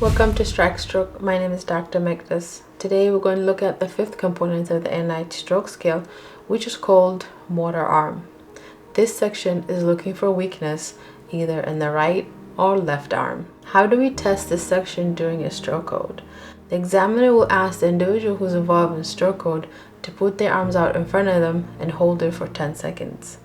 Welcome to Strike Stroke. My name is Dr. NIHSS. Today we're going to look at the fifth component of the NIHSS stroke scale, which is called motor arm. This section is looking for weakness either in the right or left arm. How do we test this section during a stroke code? The examiner will ask the individual who's involved in stroke code to put their arms out in front of them and hold it for 10 seconds.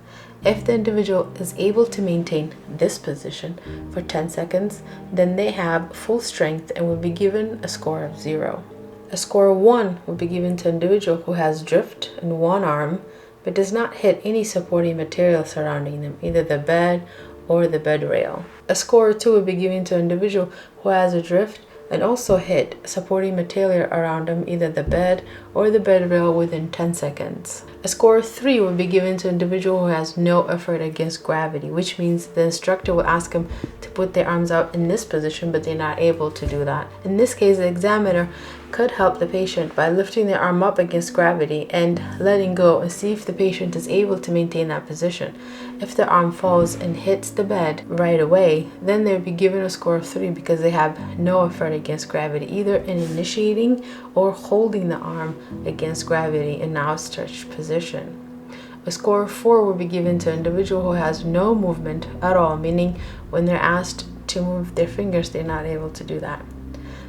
If the individual is able to maintain this position for 10 seconds, then they have full strength and will be given a score of 0. A score of 1 will be given to an individual who has drift in one arm but does not hit any supporting material surrounding them, either the bed or the bed rail. A score of 2 will be given to an individual who has a drift and also hit supporting material around them, either the bed or the bed rail, within 10 seconds. A score of 3 will be given to an individual who has no effort against gravity, which means the instructor will ask them to put their arms out in this position, but they're not able to do that. In this case, the examiner could help the patient by lifting their arm up against gravity and letting go and see if the patient is able to maintain that position. If the arm falls and hits the bed right away, then they'll be given a score of 3 because they have no effort against gravity, either in initiating or holding the arm against gravity in outstretched position. A score of 4 will be given to an individual who has no movement at all, meaning when they're asked to move their fingers, they're not able to do that.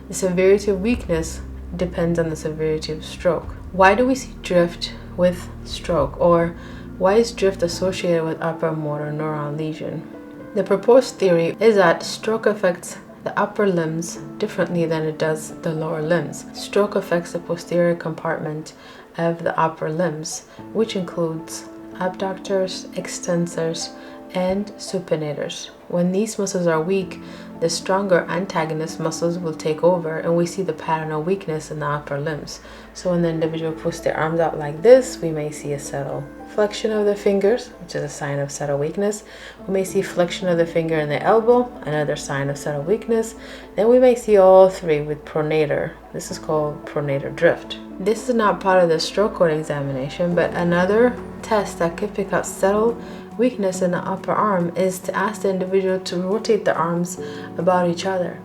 The severity of weakness depends on the severity of stroke. Why do we see drift with stroke, or why is drift associated with upper motor neuron lesion? The proposed theory is that stroke affects the upper limbs differently than it does the lower limbs. Stroke affects the posterior compartment of the upper limbs, which includes abductors, extensors, and supinators. When these muscles are weak, the stronger antagonist muscles will take over, and we see the pattern of weakness in the upper limbs. So when the individual puts their arms out like this, we may see a subtle flexion of the fingers, which is a sign of subtle weakness. We may see flexion of the finger in the elbow, another sign of subtle weakness. Then we may see all three with pronator. This is called pronator drift. This is not part of the stroke code examination, but another test that could pick up subtle weakness in the upper arm is to ask the individual to rotate the arms about each other.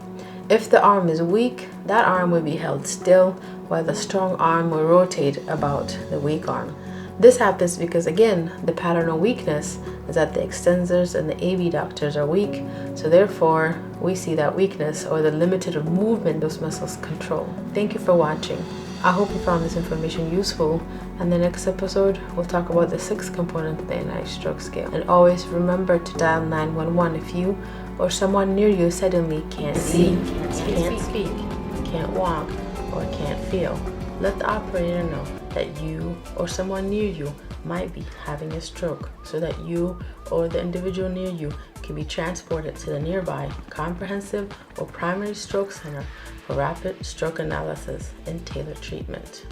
If the arm is weak, that arm will be held still, while the strong arm will rotate about the weak arm. This happens because, again, the pattern of weakness is that the extensors and the abductors are weak, so therefore we see that weakness or the limited movement those muscles control. Thank you for watching. I hope you found this information useful, and the next episode we'll talk about the sixth component of the NIHSS stroke scale. And always remember to dial 911 if you or someone near you suddenly can't see, can't speak, can't walk, or can't feel. Let the operator know that you or someone near you might be having a stroke, so that you or the individual near you can be transported to the nearby comprehensive or primary stroke center for rapid stroke analysis and tailored treatment.